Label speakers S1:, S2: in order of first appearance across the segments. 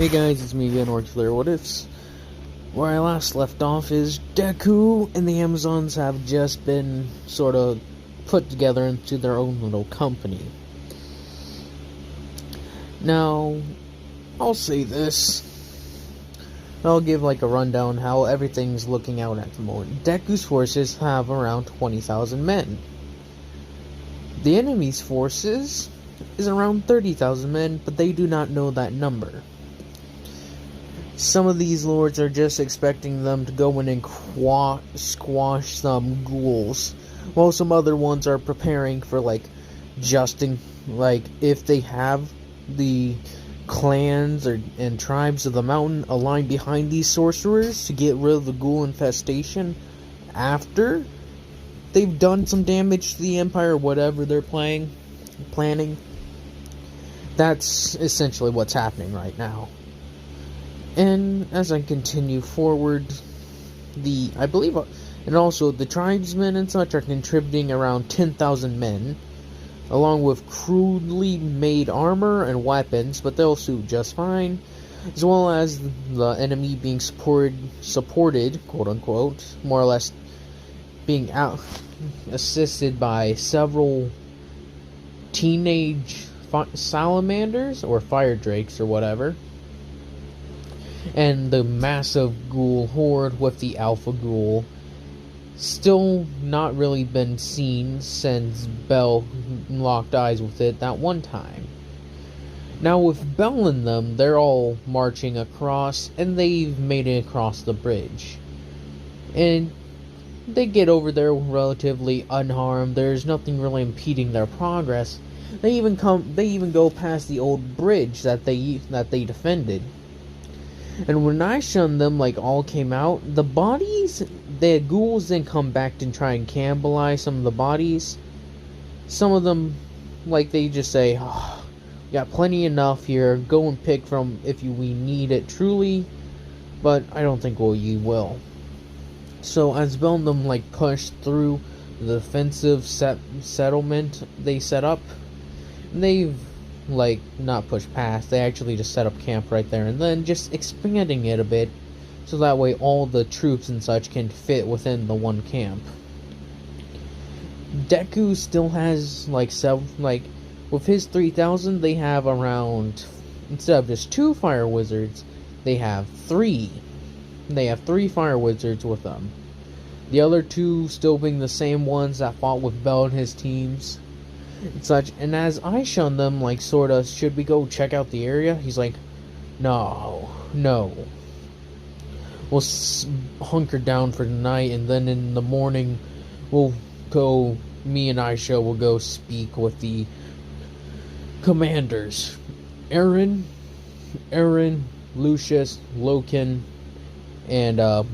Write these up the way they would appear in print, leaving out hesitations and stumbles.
S1: Hey guys, it's me again, Orchflair What Ifs. Where I last left off is Deku and the Amazons have just been sort of put together into their own little company. Now, I'll say this. I'll give like a rundown how everything's looking out at the moment. Deku's forces have around 20,000 men. The enemy's forces is around 30,000 men, but they do not know that number. Some of these lords are just expecting them to go in and squash some ghouls, while some other ones are preparing for if they have the clans and tribes of the mountain aligned behind these sorcerers to get rid of the ghoul infestation after they've done some damage to the empire or whatever they're planning. That's essentially what's happening right now. And as I continue forward, and also the tribesmen and such are contributing around 10,000 men, along with crudely made armor and weapons, but they'll suit just fine, as well as the enemy being supported, quote unquote, more or less being assisted by several teenage salamanders or fire drakes or whatever, and the massive ghoul horde with the alpha ghoul still not really been seen since Bell locked eyes with it that one time. Now with Bell and them, they're all marching across, and they've made it across the bridge. And they get over there relatively unharmed. There's nothing really impeding their progress. They even go past the old bridge that they defended. And when I shunned them, all came out, the ghouls then come back and try and cannibalize some of the bodies. Some of them, they just say, oh, we got plenty enough here, go and pick from if we need it truly, but I don't think we will. So as Bell and them, push through the defensive settlement they set up, they've not push past, they actually just set up camp right there and then just expanding it a bit so that way all the troops and such can fit within the one camp. Deku still has with his 3,000 they have around, instead of just 2 fire wizards, they have 3 fire wizards with them, the other 2 still being the same ones that fought with Bell and his teams and such. And as I shun them, sorta, should we go check out the area? He's like, no, we'll hunker down for tonight, and then in the morning me and Aisha will go speak with the commanders, Aaron, Lucius, Loken, and I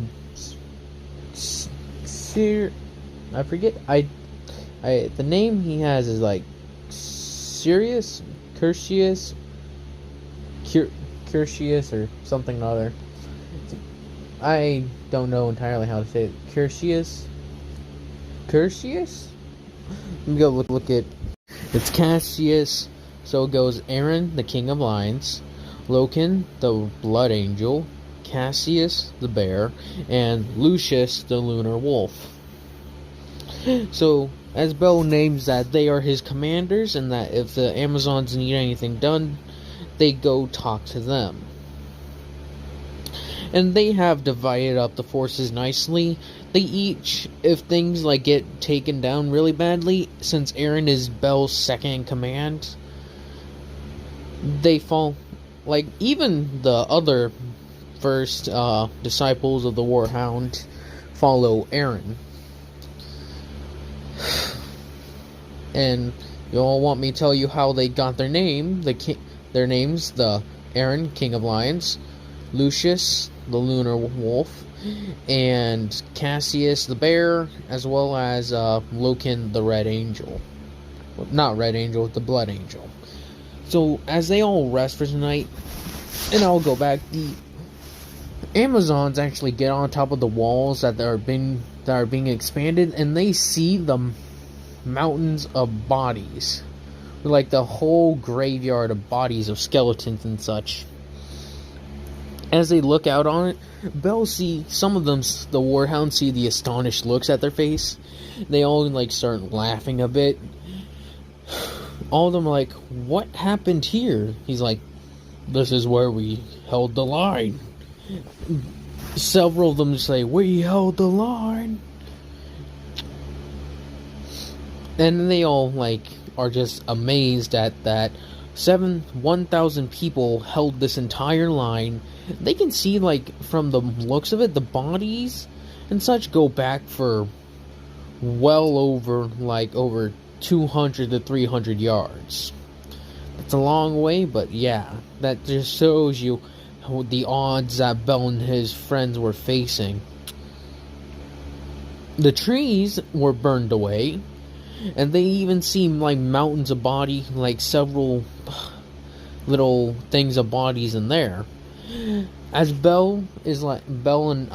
S1: forget, the name he has is Sirius, Curtius, or something or other. I don't know entirely how to say it. Curtius? Let me go look at. It's Cassius. So it goes Aaron, the King of Lions, Loken, the Blood Angel, Cassius, the Bear, and Lucius, the Lunar Wolf. So, as Bell names that, they are his commanders, and that if the Amazons need anything done, they go talk to them. And they have divided up the forces nicely. They each, if things get taken down really badly, since Aaron is Bell's second in command, they fall, even the other first disciples of the Warhound follow Aaron. And you all want me to tell you how they got their name? Their names: the Aaron, King of Lions, Lucius, the Lunar Wolf, and Cassius, the Bear, as well as Loken, the Red Angel. Well, not Red Angel, the Blood Angel. So as they all rest for tonight, and I'll go back, the Amazons actually get on top of the walls that are being expanded, and they see the mountains of bodies, the whole graveyard of bodies of skeletons and such. As they look out on it, Bell see some of them. The warhounds see the astonished looks at their face. They all like start laughing a bit. All of them are like, "What happened here?" He's like, "This is where we held the line." Several of them say, "We held the line," and they all like are just amazed at that. 1,000 people held this entire line. They can see, like, from the looks of it, the bodies and such go back for well over 200 to 300 yards. It's a long way, but yeah, that just shows you the odds that Bell and his friends were facing. The trees were burned away, and they even seem like mountains of body, like several little things of bodies in there. As Bell and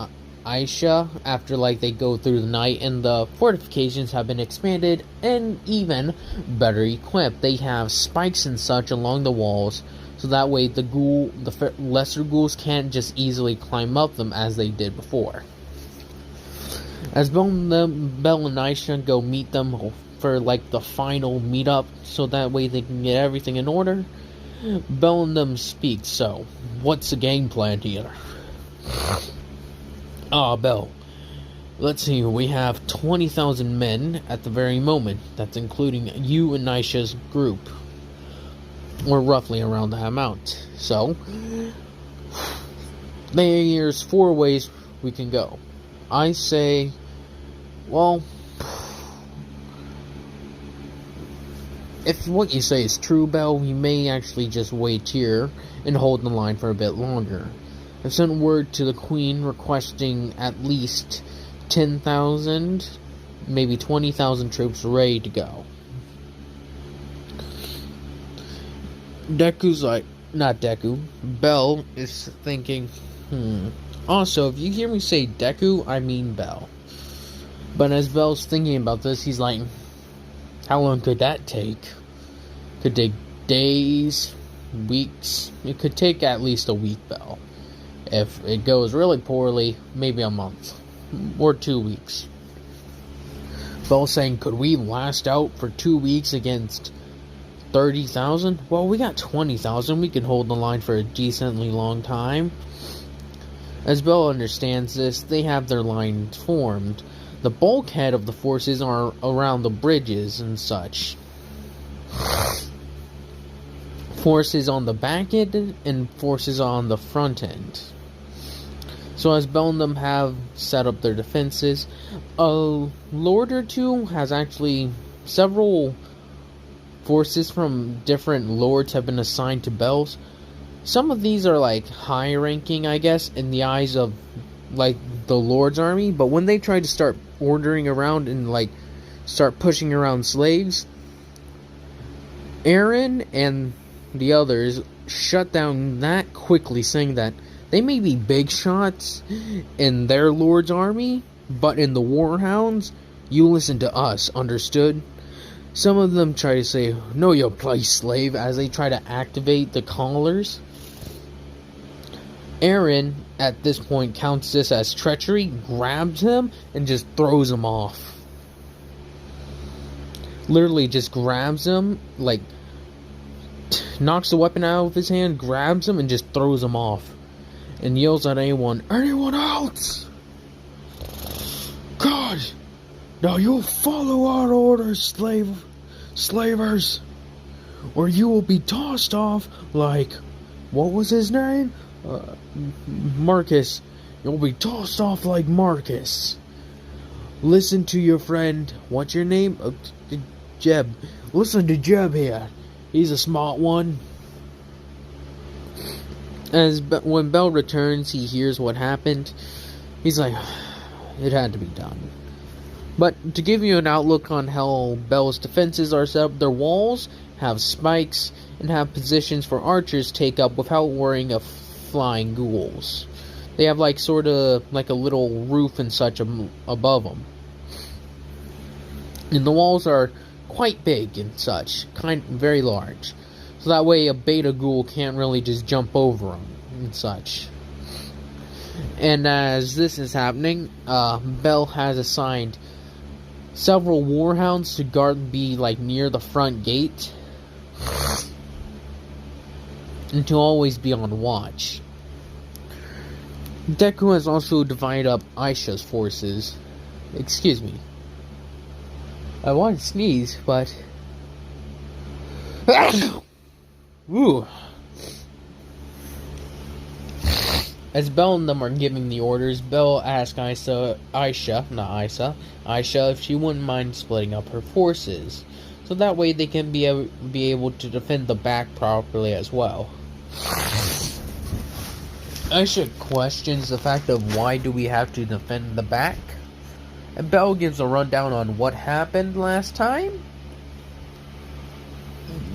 S1: Aisha, after they go through the night, and the fortifications have been expanded and even better equipped. They have spikes and such along the walls, so that way the lesser ghouls can't just easily climb up them as they did before. As Bell and Aisha go meet them for the final meetup, so that way they can get everything in order, Bell and them speak. "So, what's the game plan here?" Bell, let's see, we have 20,000 men at the very moment. That's including you and Aisha's group. Or roughly around that amount. So, there's 4 ways we can go. I say, well, if what you say is true, Bell, we may actually just wait here and hold the line for a bit longer. I've sent word to the Queen requesting at least 10,000, maybe 20,000 troops ready to go. Bell is thinking, Also, if you hear me say Deku, I mean Bell. But as Bell's thinking about this, he's like, how long could that take? Could take days, weeks. It could take at least a week, Bell. If it goes really poorly, maybe a month. Or 2 weeks. Bell's saying, could we last out for 2 weeks against 30,000? Well, we got 20,000. We can hold the line for a decently long time. As Bell understands this, they have their lines formed. The bulkhead of the forces are around the bridges and such. Forces on the back end and forces on the front end. So as Bell and them have set up their defenses, a lord or two has actually several forces from different lords have been assigned to Bell's. Some of these are high ranking, I guess, in the eyes of the Lord's army, but when they try to start ordering around and start pushing around slaves, Aaron and the others shut down that quickly, saying that they may be big shots in their Lord's army, but in the Warhounds, you listen to us, understood? Some of them try to say, know your place, slave, as they try to activate the collars. Aaron, at this point, counts this as treachery, grabs him, and just throws him off. Literally just grabs him, knocks the weapon out of his hand, grabs him, and just throws him off. And yells at anyone else? God! Now you'll follow our orders, slavers, or you will be tossed off what was his name? Marcus. You'll be tossed off like Marcus. Listen to your friend. What's your name? Jeb. Listen to Jeb here. He's a smart one. When Bell returns, he hears what happened. He's like, it had to be done. But to give you an outlook on how Bell's defenses are set up, their walls have spikes and have positions for archers take up without worrying of flying ghouls. They have sort of a little roof and such above them. And the walls are quite big and such, very large. So that way a beta ghoul can't really just jump over them and such. And as this is happening, Bell has assigned several warhounds to guard, be like near the front gate, and to always be on watch. Deku has also divided up Aisha's forces. Excuse me. I want to sneeze, but... Ooh. As Bell and them are giving the orders, Bell asks Aisha if she wouldn't mind splitting up her forces, so that way they can be able to defend the back properly as well. Aisha questions the fact of why do we have to defend the back, and Bell gives a rundown on what happened last time.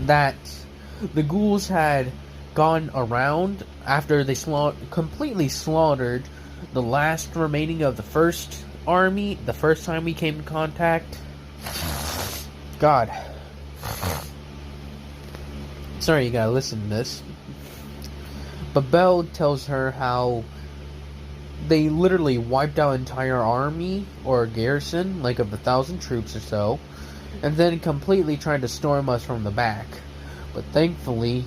S1: That the ghouls had gone around after they completely slaughtered the last remaining of the first army the first time we came in contact. God. Sorry, you gotta listen to this. But Belle tells her how they literally wiped out an entire army or a garrison, like of 1,000 troops or so, and then completely tried to storm us from the back. But thankfully,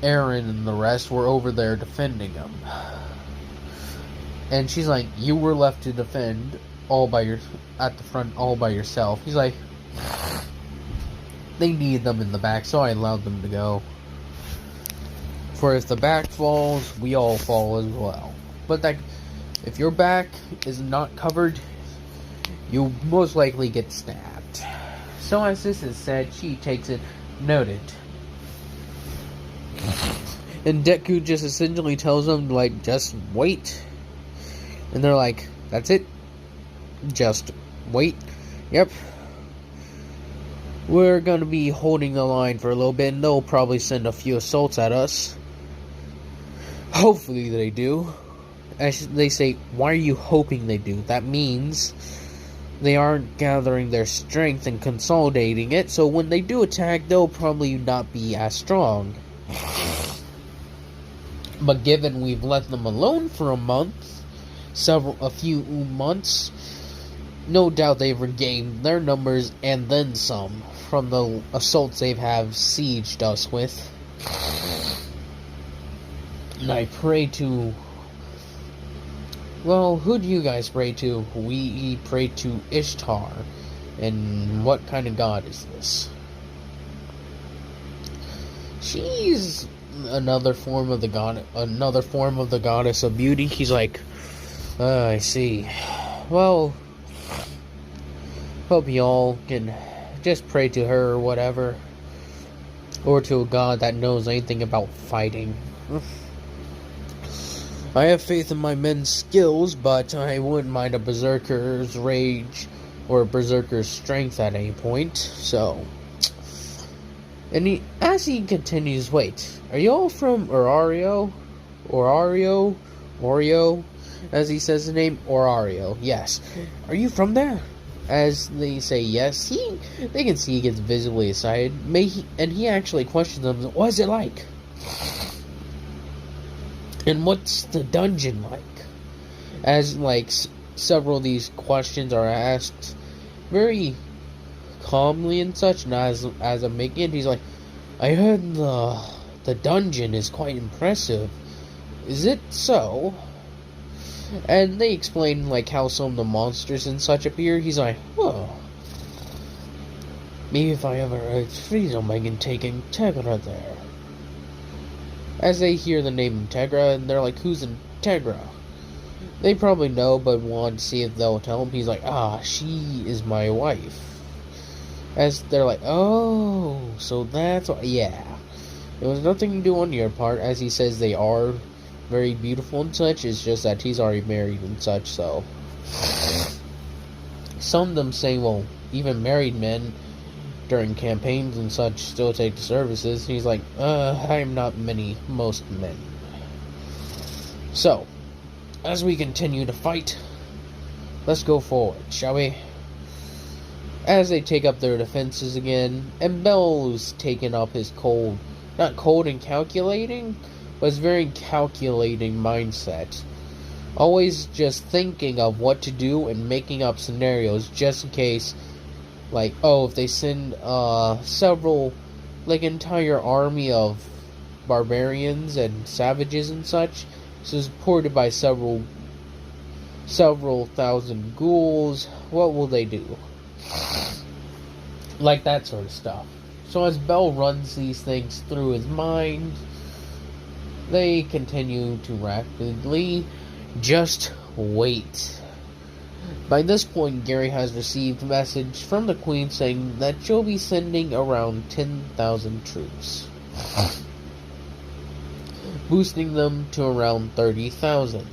S1: Aaron and the rest were over there defending them. And she's like, you were left to defend at the front all by yourself. He's like, they needed them in the back, so I allowed them to go. For if the back falls, we all fall as well. But that, if your back is not covered, you most likely get stabbed. So as this is said, she takes it, noted. And Deku just essentially tells them, like, just wait. And they're like, that's it? Just wait? Yep. We're gonna be holding the line for a little bit, and they'll probably send a few assaults at us. Hopefully they do. As they say, why are you hoping they do? That means they aren't gathering their strength and consolidating it, so when they do attack, they'll probably not be as strong. But given we've let them alone for a few months, no doubt they've regained their numbers and then some from the assaults they have sieged us with. And I pray to... Well, who do you guys pray to? We pray to Ishtar. And what kind of god is this? She's another form of the goddess of beauty. He's like, I see. Well, hope y'all can just pray to her or whatever, or to a god that knows anything about fighting. I have faith in my men's skills, but I wouldn't mind a berserker's rage or a berserker's strength at any point. So, and as he continues, wait, are you all from Orario? Oreo, as he says the name, Orario, yes. Are you from there? As they say yes, they can see he gets visibly excited. And he actually questions them, what is it like? And what's the dungeon like? As, like, several of these questions are asked very calmly and such, and as I'm making it, he's like, I heard the dungeon is quite impressive. Is it so? And they explain, like, how some of the monsters and such appear. He's like, oh, maybe if I ever reach freedom, I can take Integra there. As they hear the name Integra, and they're like, who's Integra? They probably know, but want to see if they'll tell him. He's like, she is my wife. As they're like, oh, so that's why, yeah. It was nothing to do on your part, as he says they are very beautiful and such. It's just that he's already married and such, so. Some of them say, well, even married men during campaigns and such still take the services. He's like, I'm not most men. So, as we continue to fight, let's go forward, shall we? As they take up their defenses again, and Bell's taken up his not cold and calculating, but his very calculating mindset. Always just thinking of what to do and making up scenarios just in case, like, oh, if they send several, like, entire army of barbarians and savages and such, supported by several thousand ghouls, what will they do? Like that sort of stuff. So as Bell runs these things through his mind, they continue to rapidly just wait. By this point, Gary has received a message from the Queen saying that she'll be sending around 10,000 troops, boosting them to around 30,000.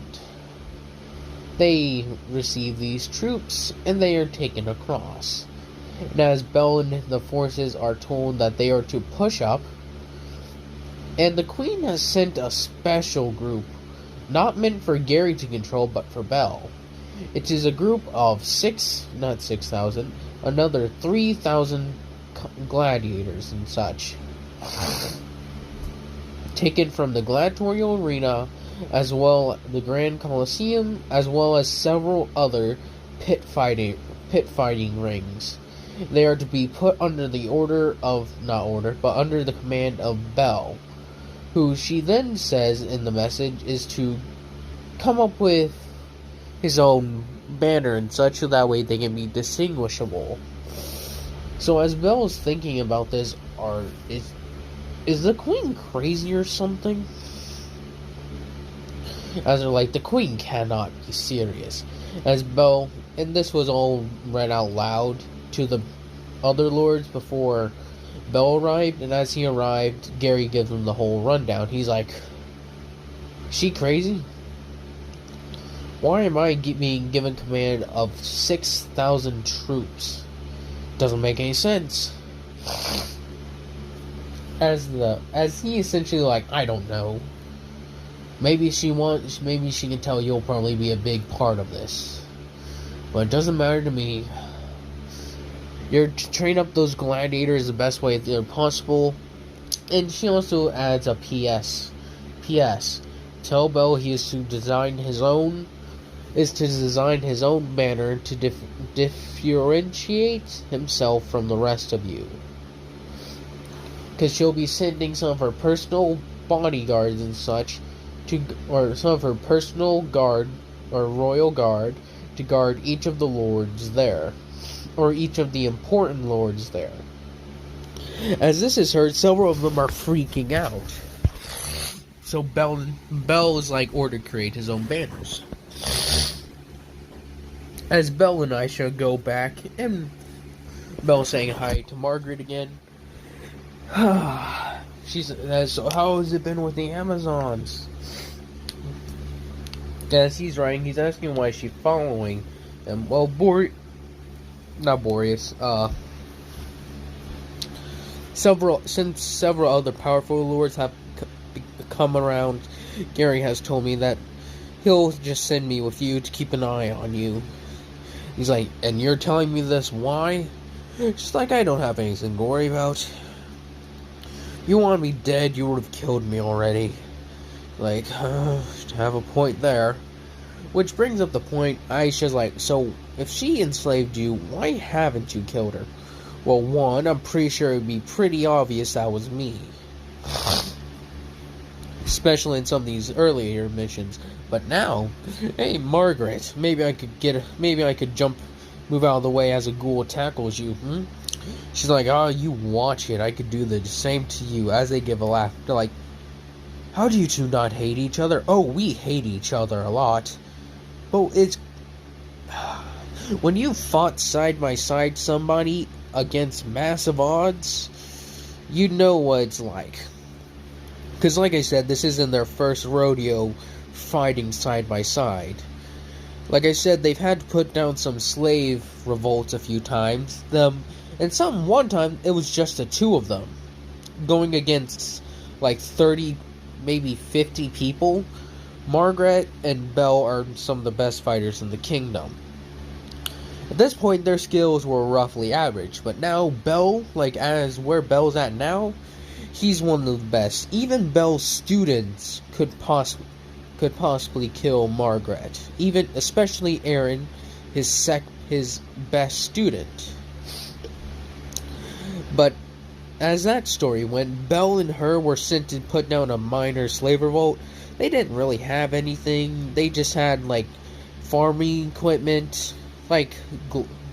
S1: They receive these troops and they are taken across. And as Bell and the forces are told that they are to push up, and the Queen has sent a special group, not meant for Gary to control, but for Bell. It is a group of not 6,000, another 3,000 gladiators and such, taken from the gladiatorial arena, as well the Grand Colosseum, as well as several other pit fighting rings. They are to be put under the under the command of Bell, who she then says in the message is to come up with his own banner and such, so that way they can be distinguishable. So as Bell is thinking about this, is the Queen crazy or something? As they're like, the Queen cannot be serious. As Bell, and this was all read out loud to the other lords before Bell arrived, and as he arrived, Gary gives him the whole rundown. He's like, she crazy? Why am I being given command of 6,000 troops? Doesn't make any sense. As he essentially like, I don't know. Maybe she can tell you'll probably be a big part of this. But it doesn't matter to me. You're to train up those gladiators the best way possible. And she also adds a P.S. Tell Bell he is to design his own banner to differentiate himself from the rest of you. Because she'll be sending some of her personal bodyguards and such or some of her personal guard or royal guard to guard each of the lords there, or each of the important lords there. As this is heard, several of them are freaking out. So Bell is like ordered to create his own banners. As Bell and Aisha go back, and Bell saying hi to Margaret again. She says, so how has it been with the Amazons? As he's writing, he's asking why she's following them. Well, several other powerful lords have come around, Gary has told me that he'll just send me with you to keep an eye on you. He's like, and you're telling me this, why? Just like I don't have anything to worry about. You want me dead, you would have killed me already. Like, to have a point there. Which brings up the point, Aisha's like, so, if she enslaved you, why haven't you killed her? Well, one, I'm pretty sure it would be pretty obvious that was me. Especially in some of these earlier missions. But now, hey, Margaret, maybe I could move out of the way as a ghoul tackles you, She's like, oh, you watch it, I could do the same to you, as they give a laugh. They're like, how do you two not hate each other? Oh, we hate each other a lot. But it's... when you fought side by side somebody against massive odds, you know what it's like. Because like I said, this isn't their first rodeo fighting side by side. Like I said, they've had to put down some slave revolts a few times. And one time, it was just the two of them. Going against like 30, maybe 50 people. Margaret and Belle are some of the best fighters in the kingdom. At this point, their skills were roughly average. But now, Belle, as where Belle's at now, he's one of the best. Even Belle's students could could possibly kill Margaret, even especially Aaron, his best student. But as that story went, Belle and her were sent to put down a minor slave revolt. They didn't really have anything. They just had like farming equipment, like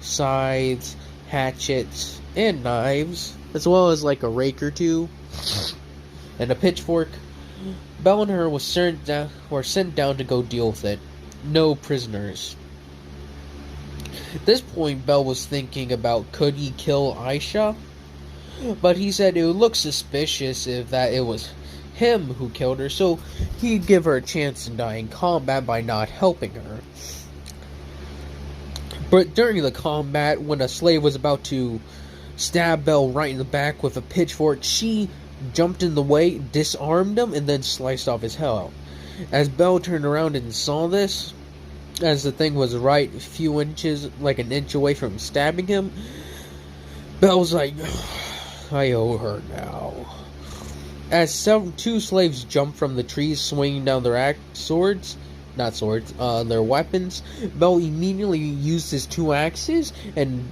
S1: scythes, hatchets, and knives, as well as like a rake or two and a pitchfork. Belle and her were sent down to go deal with it. No prisoners. At this point, Belle was thinking about could he kill Aisha, but he said it would look suspicious if it was him who killed her, so he'd give her a chance to die in combat by not helping her. But during the combat, when a slave was about to stab Belle right in the back with a pitchfork, she jumped in the way, disarmed him, and then sliced off his head out. As Belle turned around and saw this, as the thing was right a few inches, like an inch away from stabbing him, Belle was like, I owe her now. As two slaves jumped from the trees, swinging down their their weapons, Belle immediately used his two axes and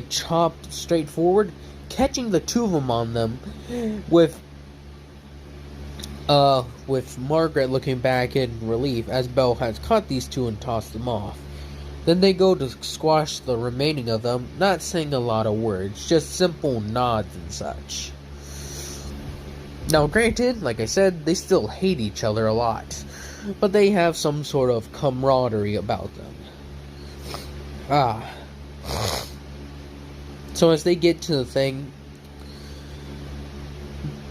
S1: chopped straight forward, catching the two of them on them, with Margaret looking back in relief as Belle has caught these two and tossed them off. Then they go to squash the remaining of them, not saying a lot of words, just simple nods and such. Now granted, like I said, they still hate each other a lot, but they have some sort of camaraderie about them. So as they get to the thing,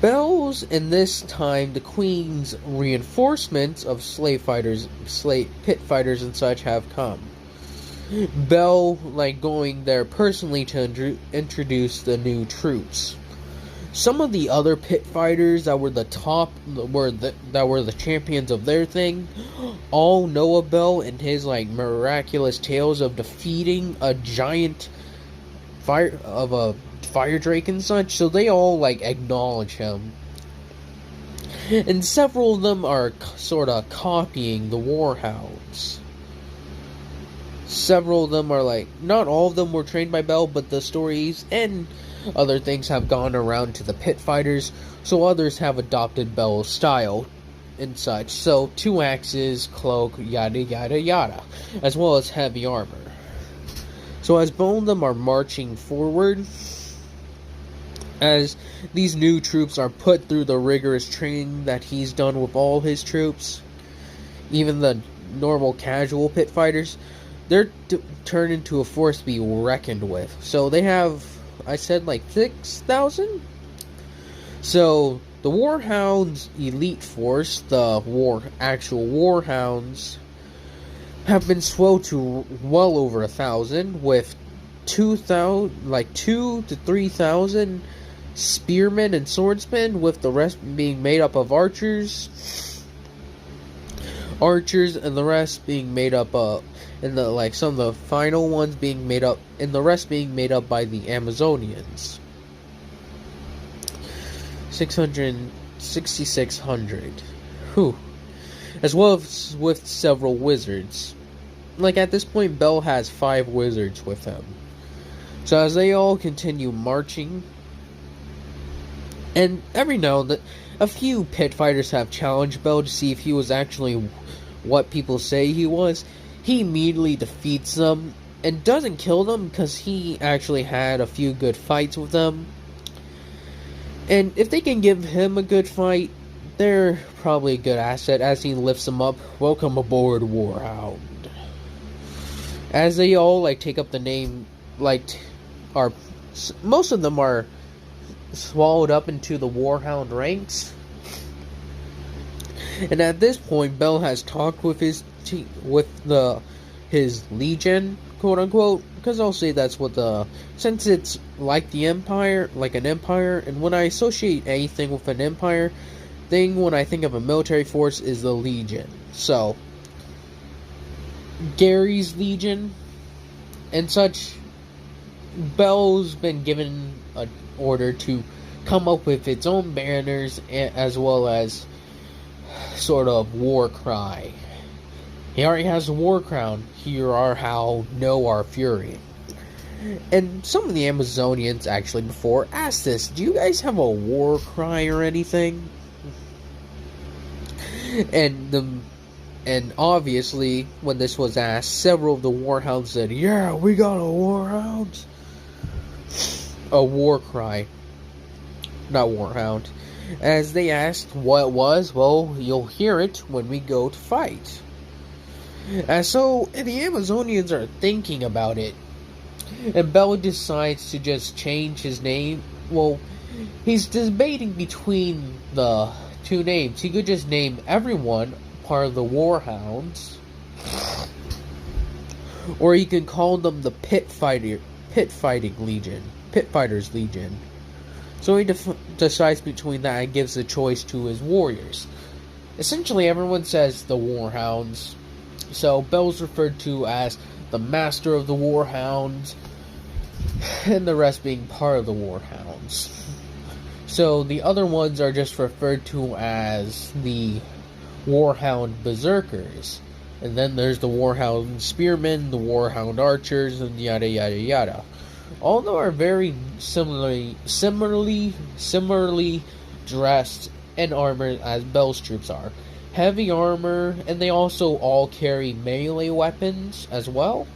S1: Belle's, and this time the Queen's reinforcements of pit fighters and such have come. Belle, going there personally to introduce the new troops. Some of the other pit fighters that were the champions of their thing, all know of Belle and his miraculous tales of defeating a giant fire drake and such, so they all acknowledge him. And several of them are sort of copying the warhounds. Several of them are not all of them were trained by Belle, but the stories and other things have gone around to the pit fighters, so others have adopted Belle's style and such. So 2 axes, cloak, yada yada yada, as well as heavy armor. So as both of them are marching forward, as these new troops are put through the rigorous training that he's done with all his troops, even the normal casual pit fighters, they're turned into a force to be reckoned with. So they have, I said 6,000? So the Warhounds elite force, the actual Warhounds, have been swelled to well over 1,000, with 2,000 to 3,000 spearmen and swordsmen, with the rest being made up of archers, and the rest being made up of, and some of the final ones being made up, and the rest being made up by the Amazonians. 6,600. Whew. As well as with several wizards. At this point, Belle has 5 wizards with him. So as they all continue marching, and every now and then, a few pit fighters have challenged Belle to see if he was actually what people say he was. He immediately defeats them and doesn't kill them because he actually had a few good fights with them. And if they can give him a good fight, they're probably a good asset as he lifts them up. Welcome aboard, Warhound. As they all take up the name, most of them are swallowed up into the Warhound ranks. And at this point, Belle has talked with his legion, quote unquote, because I'll say that's what since it's the empire, an empire, and when I associate anything with an empire thing, when I think of a military force, is the legion. So Gary's legion and such, Belle's been given an order to come up with its own banners, as well as sort of war cry. He already has a war crown. Hear our howl, know our fury. And some of the Amazonians actually before asked this, do you guys have a war cry or anything? And obviously, when this was asked, several of the warhounds said, yeah, we got a warhound. A war cry. Not warhound. As they asked what it was, well, you'll hear it when we go to fight. And so, the Amazonians are thinking about it. And Bell decides to just change his name. Well, he's debating between the two names. He could just name everyone part of the Warhounds, or he could call them the Pit Fighters Legion. So he decides between that and gives the choice to his warriors. Essentially, everyone says the Warhounds. So Bell's referred to as the Master of the Warhounds, and the rest being part of the Warhounds. So the other ones are just referred to as the Warhound Berserkers. And then there's the Warhound Spearmen, the Warhound Archers, and yada yada yada. All of them are very similarly dressed and armored as Bell's troops are. Heavy armor, and they also all carry melee weapons as well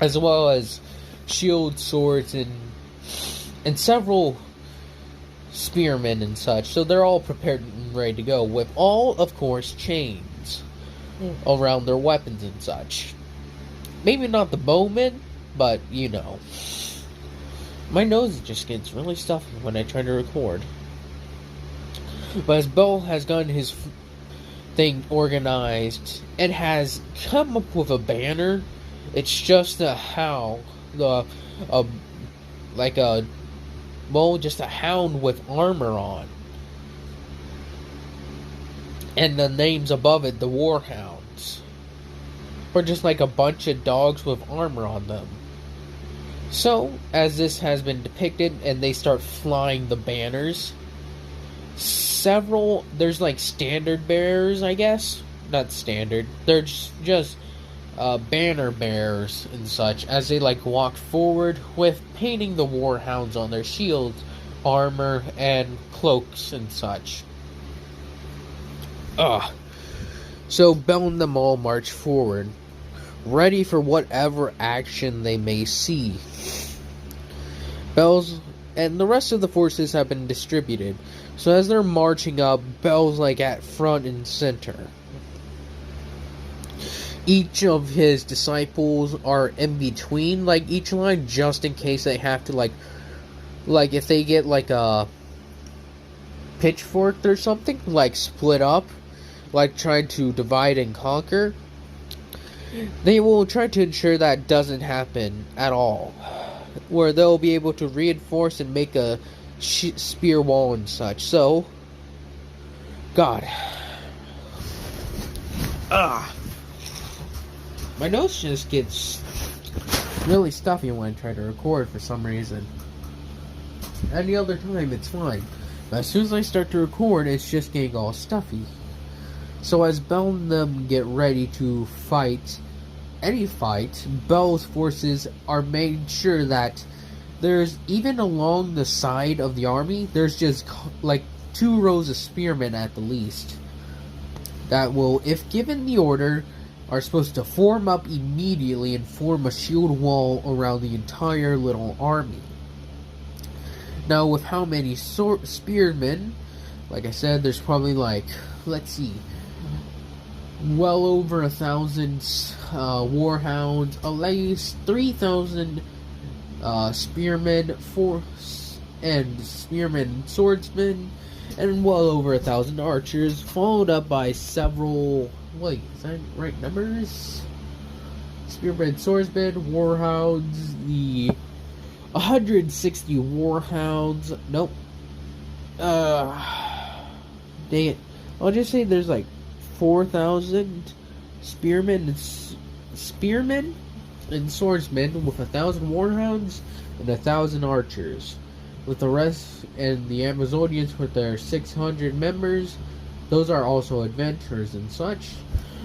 S1: as shields, swords, and several spearmen and such. So they're all prepared and ready to go, with all, of course, chains around their weapons and such. Maybe not the bowmen, but you know. My nose just gets really stuffy when I try to record. But as Bell has gotten his thing organized and has come up with a banner, it's just a hound, just a hound with armor on, and the names above it, the Warhounds, or just like a bunch of dogs with armor on them. So, as this has been depicted, and they start flying the banners, there's like standard bearers, I guess. Not standard. They're just banner bearers and such, as they like walk forward with painting the Warhounds on their shields, armor, and cloaks and such. So Bell and them all march forward, ready for whatever action they may see. Bell's and the rest of the forces have been distributed. So as they're marching up, Bell's like at front and center. Each of his disciples are in between, like, each line, just in case they have to, like if they get, like, a pitchfork or something, like, split up, like, trying to divide and conquer. They will try to ensure that doesn't happen at all, where they'll be able to reinforce and make a spear wall and such. So, God. My nose just gets really stuffy when I try to record for some reason. Any other time, it's fine. But as soon as I start to record, it's just getting all stuffy. So as Bell and them get ready to fight any fight, Bell's forces are made sure that there's, even along the side of the army, there's just like 2 rows of spearmen at the least. That will, if given the order, are supposed to form up immediately and form a shield wall around the entire little army. Now, with how many spearmen, like I said, there's probably like, let's see, well over 1,000 warhounds, at least 3,000 spearmen, and spearmen swordsmen, and well over 1,000 archers, followed up by several. Wait, is that right numbers? Spearmen, swordsmen, warhounds, the 160 warhounds. Nope. Dang it. I'll just say there's like 4,000 spearmen and swordsmen, with 1,000 warhounds and 1,000 archers, with the rest and the Amazonians with their 600 members Those are also adventures and such,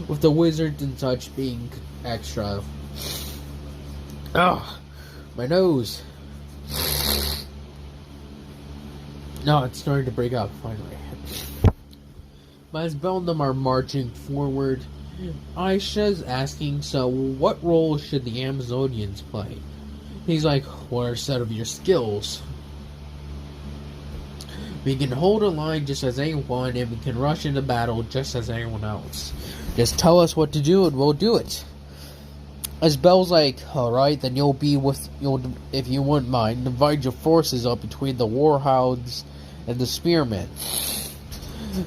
S1: with the wizards and such being extra. Ugh, my nose. No, it's starting to break up finally. But as Belle and them are marching forward, Aisha's asking, so what role should the Amazonians play? He's like, what are some of your skills? We can hold a line just as anyone, and we can rush into battle just as anyone else. Just tell us what to do and we'll do it. As Belle's like, alright, then you'll, if you wouldn't mind, divide your forces up between the warhounds and the spearmen.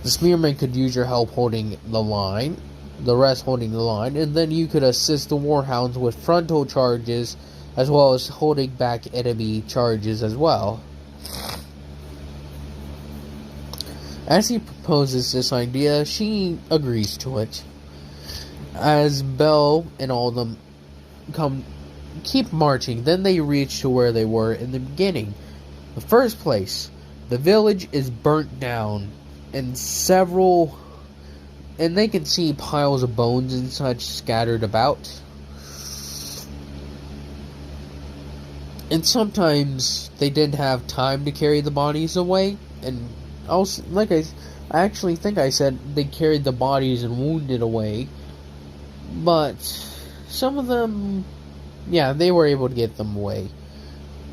S1: The spearmen could use your help holding the line, the rest holding the line, and then you could assist the warhounds with frontal charges, as well as holding back enemy charges as well. As he proposes this idea, she agrees to it. As Belle and all of them keep marching, then they reach to where they were in the beginning. The first place, the village is burnt down, and they can see piles of bones and such scattered about. And sometimes they didn't have time to carry the bodies away, and also, I actually think I said they carried the bodies and wounded away, but some of them, yeah, they were able to get them away.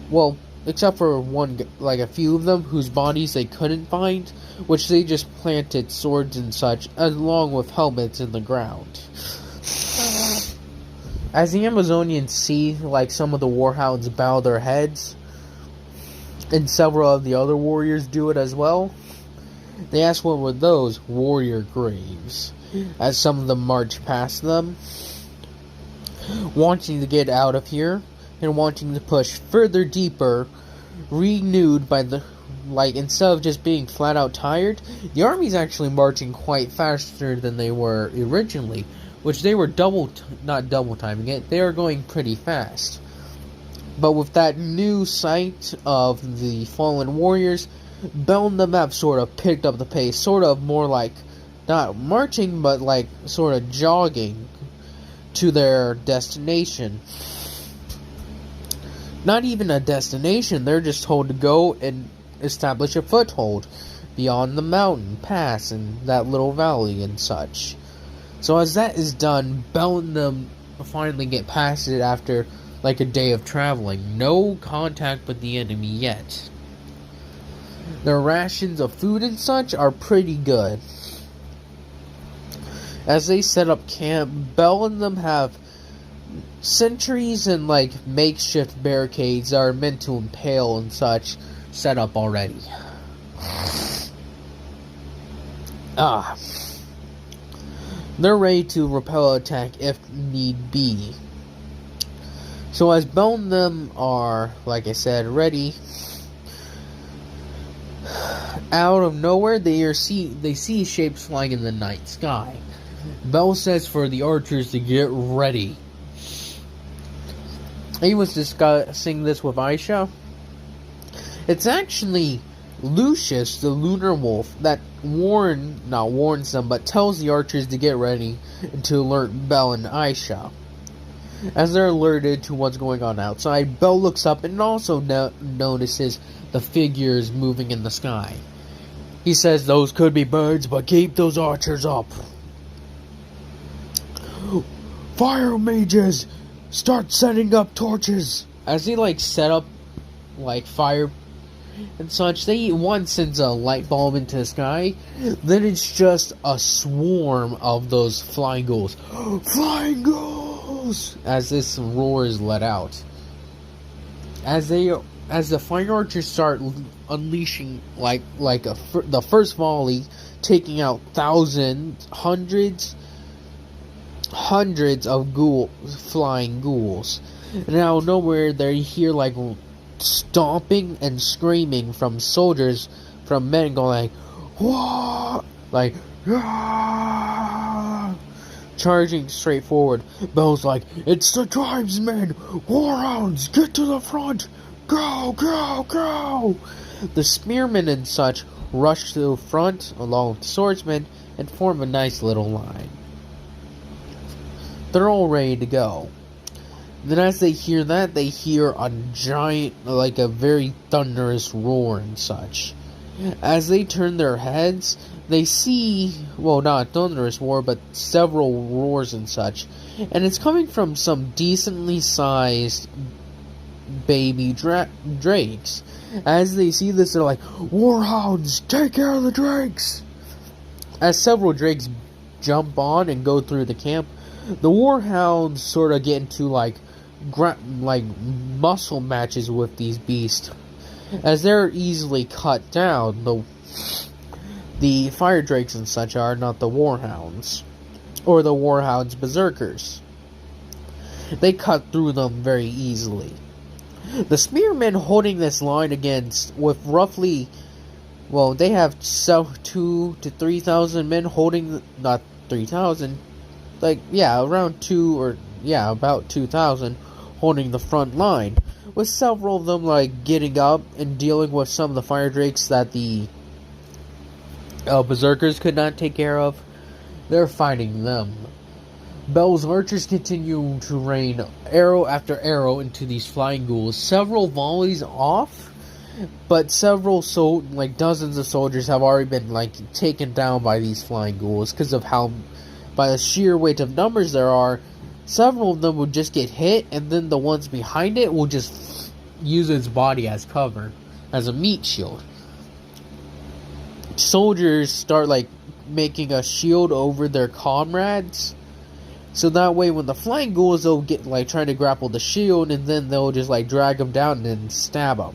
S1: Well, except for a few of them whose bodies they couldn't find, which they just planted swords and such, along with helmets in the ground. As the Amazonians see, some of the warhounds bow their heads, and several of the other warriors do it as well, they ask what were those warrior graves, as some of them march past them, wanting to get out of here, and wanting to push further deeper, renewed by instead of just being flat out tired, the army's actually marching quite faster than they were originally, which they were not double timing it, they were going pretty fast. But with that new sight of the fallen warriors, Belle and them have sort of picked up the pace, sort of more like, not marching, but sort of jogging to their destination. Not even a destination, they're just told to go and establish a foothold beyond the mountain pass and that little valley and such. So as that is done, Belle and them finally get past it after a day of traveling. No contact with the enemy yet. Their rations of food and such are pretty good. As they set up camp, Belle and them have sentries and makeshift barricades that are meant to impale and such set up already. They're ready to repel attack if need be. So as Belle and them are, like I said, ready, out of nowhere they see shapes flying in the night sky. Belle says for the archers to get ready. He was discussing this with Aisha. It's actually Lucius, the lunar wolf, that not warns them, but tells the archers to get ready and to alert Belle and Aisha. As they're alerted to what's going on outside, Belle looks up and also notices the figures moving in the sky. He says those could be birds, but keep those archers up. Fire mages! Start setting up torches! As they set up fire and such, one sends a light bulb into the sky, then it's just a swarm of those flying ghouls. Flying ghouls! As this roar is let out. As the fire archers start unleashing the first volley, taking out thousands, hundreds of flying ghouls. And out of nowhere, they hear stomping and screaming from soldiers, from men going "Whoa!" charging straight forward. Belle's like, "It's the tribesmen! Warhounds, get to the front! Go, go, go!" The spearmen and such rush to the front along with the swordsman and form a nice little line. They're all ready to go. Then as they hear that, they hear a giant, like a very thunderous roar and such. As they turn their heads, they see, well, not a thunderous roar, but several roars and such. And it's coming from some decently sized baby drakes. As they see this, they're like, "Warhounds, take care of the drakes!" As several drakes jump on and go through the camp, the warhounds sort of get into like muscle matches with these beasts. As they're easily cut down, the fire drakes and such are, not the warhounds. Or the warhounds berserkers. They cut through them very easily. The spearmen holding this line against, with roughly, well, they have 2,000 to 3,000 men holding, not 3,000, like, yeah, around 2,000 holding the front line, with several of them, like, getting up and dealing with some of the fire drakes that the berserkers could not take care of. They're fighting them. Bel's archers continue to rain arrow after arrow into these flying ghouls. Several volleys off, but dozens of soldiers have already been, like, taken down by these flying ghouls because of how, by the sheer weight of numbers there are. Several of them will just get hit, and then the ones behind it will just use its body as cover, as a meat shield. Soldiers start, like, making a shield over their comrades, so that way when the flying ghouls, they'll get, like, trying to grapple the shield, and then they'll just, like, drag them down and then stab them.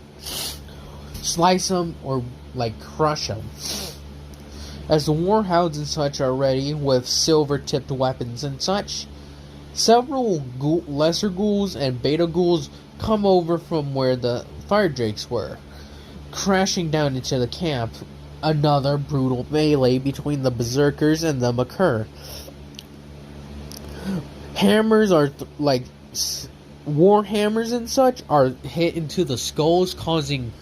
S1: Slice them, or, like, crush them. As the warhounds and such are ready with silver-tipped weapons and such, several lesser ghouls and beta ghouls come over from where the fire drakes were, crashing down into the camp. Another brutal melee between the berserkers and them occur. Hammers are, war hammers and such are hit into the skulls, causing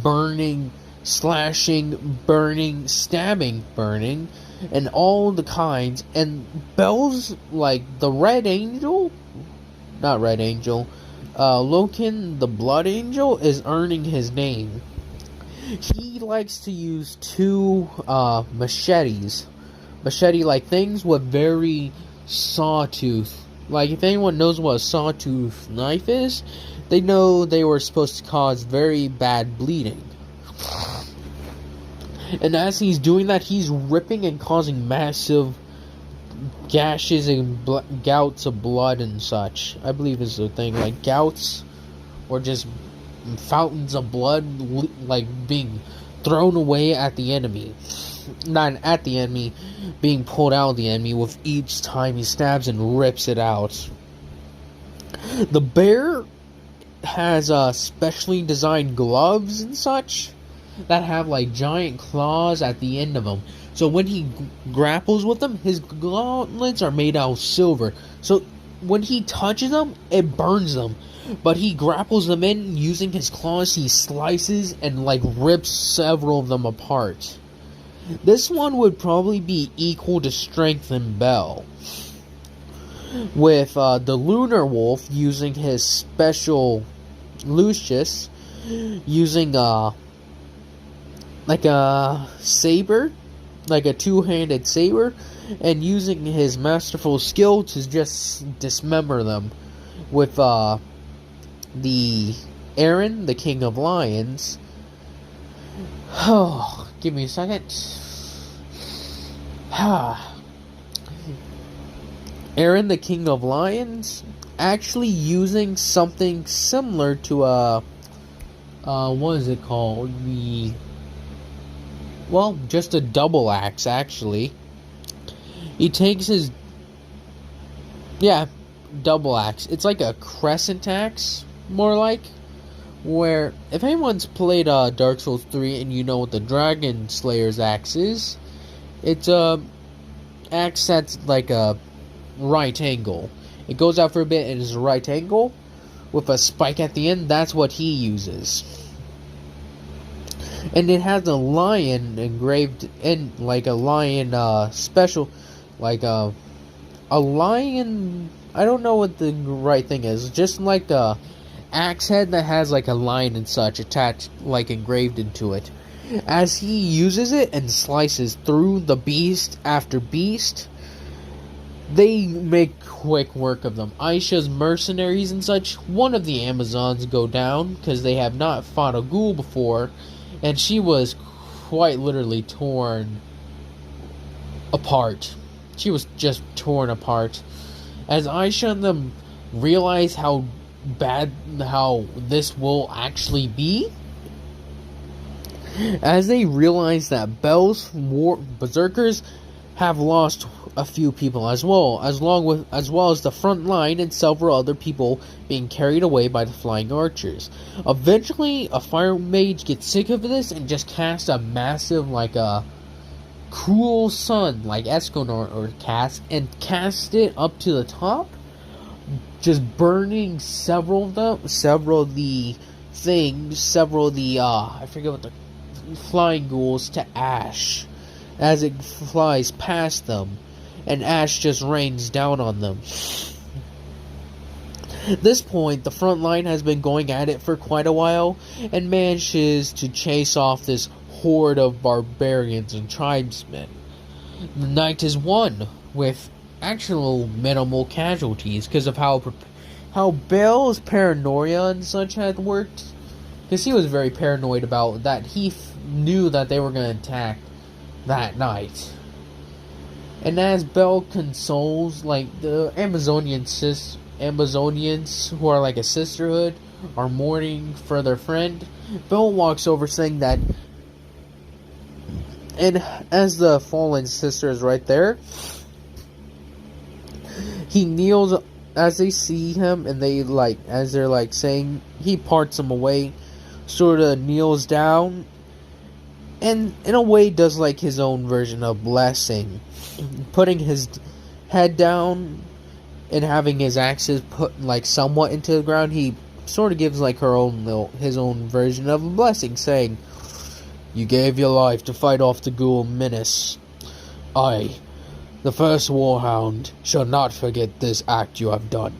S1: burning, slashing, burning, stabbing, burning, and all the kinds. And Bel's, the Red Angel, not Red Angel, Loken, the Blood Angel, is earning his name. He likes to use two machetes, machete-like things with very sawtooth. Like, if anyone knows what a sawtooth knife is, they know they were supposed to cause very bad bleeding. And as he's doing that, he's ripping and causing massive gashes and gouts of blood and such. I believe is the thing, like gouts, or just fountains of blood, being thrown away at the enemy. Not at the enemy, being pulled out of the enemy with each time he stabs and rips it out. The bear has specially designed gloves and such that have giant claws at the end of them. So when he grapples with them, his gauntlets are made out of silver. So when he touches them, it burns them. But he grapples them in using his claws. He slices and rips several of them apart. This one would probably be equal to strength in Bell, with the Lunar Wolf using his special Lucius, using a saber, like a two-handed saber, and using his masterful skill to just dismember them, with the Aaron, the King of Lions. Oh, give me a second. Aaron, the King of Lions, actually using something similar to what is it called? Just a double axe, actually. He takes his, double axe. It's like a crescent axe, more like. Where, if anyone's played Dark Souls 3 and you know what the Dragon Slayer's axe is, it's a axe that's like a right angle. It goes out for a bit and is a right angle with a spike at the end. That's what he uses. and it has a lion engraved in, like a lion special, like a lion. I don't know what the right thing is. Just like a axe head that has like a lion and such attached, like engraved into it. As he uses it and slices through the beast after beast, they make quick work of them. Aisha's mercenaries and such, one of the Amazons go down because they have not fought a ghoul before, and she was quite literally torn apart. She was just torn apart. As Aisha and them realize how bad how this will actually be, as they realize that Bel's berserkers have lost a few people as well as the front line and several other people being carried away by the flying archers. Eventually, a fire mage gets sick of this and just casts a massive, like a cruel sun, like Escanor or cast it up to the top, just burning several of the I forget what the flying ghouls to ash as it flies past them, and ash just rains down on them. At this point, the front line has been going at it for quite a while and manages to chase off this horde of barbarians and tribesmen. The night is won with actual minimal casualties because of how Bale's paranoia and such had worked. Because he was very paranoid about that. He knew that they were going to attack that night. And as Belle consoles, like, the Amazonians, who are like a sisterhood, are mourning for their friend, Belle walks over saying that, and as the fallen sister is right there, he kneels as they see him, and they, like, as they're, like, saying, he parts them away, sort of kneels down, and in a way does, like, his own version of blessing, putting his head down and having his axes put, like, somewhat into the ground. He sort of gives, like, his own version of a blessing, saying, "You gave your life to fight off the ghoul menace. I, the first warhound, shall not forget this act you have done.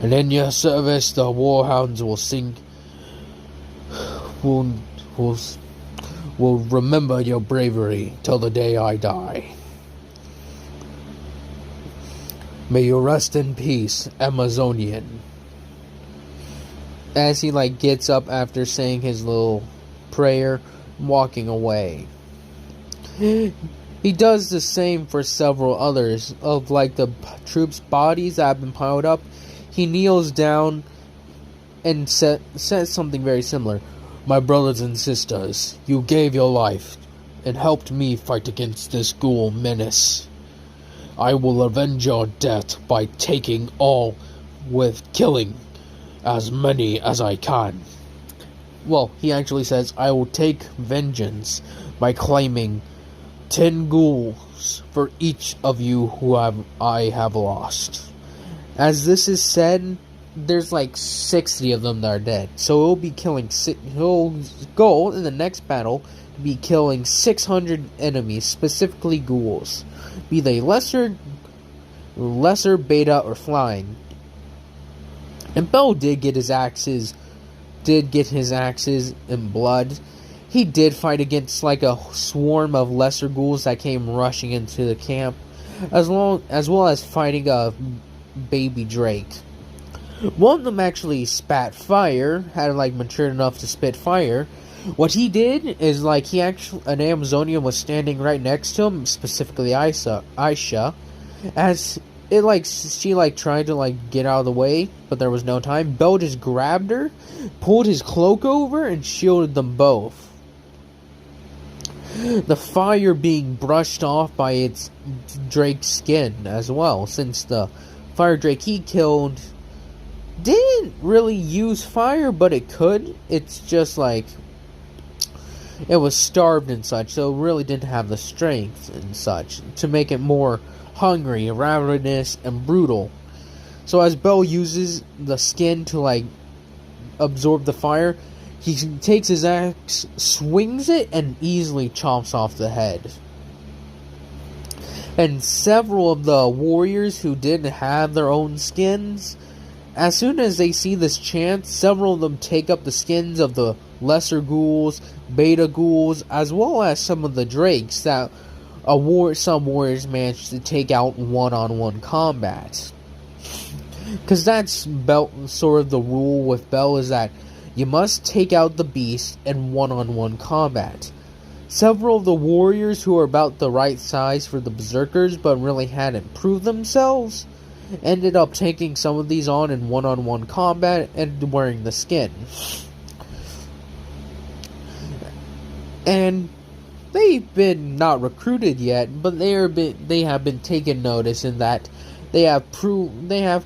S1: And in your service, the warhounds will sing, will remember your bravery till the day I die. May you rest in peace, Amazonian." As he, like, gets up after saying his little prayer, walking away. He does the same for several others of, like, the troops' bodies that have been piled up. He kneels down and says something very similar. "My brothers and sisters, you gave your life and helped me fight against this ghoul menace. I will avenge your death by killing as many as I can." Well, he actually says, "I will take vengeance by claiming 10 ghouls for each of you who I have lost." As this is said, there's like 60 of them that are dead. So he'll go in the next battle to be killing 600 enemies, specifically ghouls, be they lesser, beta, or flying. And Bell did get his axes in blood. He did fight against like a swarm of lesser ghouls that came rushing into the camp, as well as fighting a baby drake. One of them actually spat fire, had like matured enough to spit fire. What he did is like an Amazonian was standing right next to him, specifically Aisha, as she tried to get out of the way, but there was no time. Bell just grabbed her, pulled his cloak over, and shielded them both. The fire being brushed off by its drake's skin as well, since the fire drake he killed didn't really use fire, but it could. It's just it was starved and such, so it really didn't have the strength and such to make it more hungry, ravenous, and brutal. So as Bell uses the skin to absorb the fire, He takes his axe, swings it, and easily chops off the head. And several of the warriors who didn't have their own skins, as soon as they see this chance, several of them take up the skins of the lesser ghouls, beta ghouls, as well as some of the drakes that some warriors managed to take out in one-on-one combat. Because that's sort of the rule with Bell, is that you must take out the beast in one-on-one combat. Several of the warriors who are about the right size for the berserkers but really hadn't proved themselves ended up taking some of these on in one-on-one combat and wearing the skin. And they've been not recruited yet, but they have been taken notice in that they have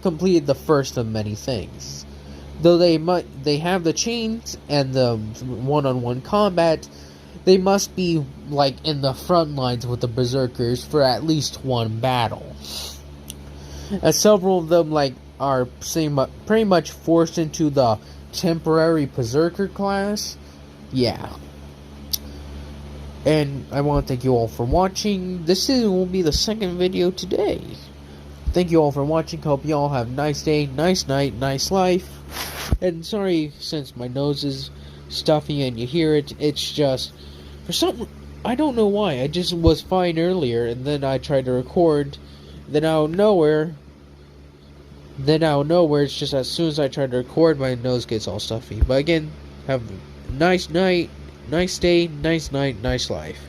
S1: completed the first of many things. Though they have the chains and the one-on-one combat, they must be like in the front lines with the berserkers for at least one battle. As several of them are pretty much forced into the temporary berserker class. Yeah. And I want to thank you all for watching. This will be the second video today. Thank you all for watching. Hope you all have a nice day, nice night, nice life. And sorry since my nose is stuffy and you hear it. It's just, for some, I don't know why. I just was fine earlier, and then I tried to record. Then out of nowhere, it's just as soon as I try to record, my nose gets all stuffy. But again, have a nice night, nice day, nice night, nice life.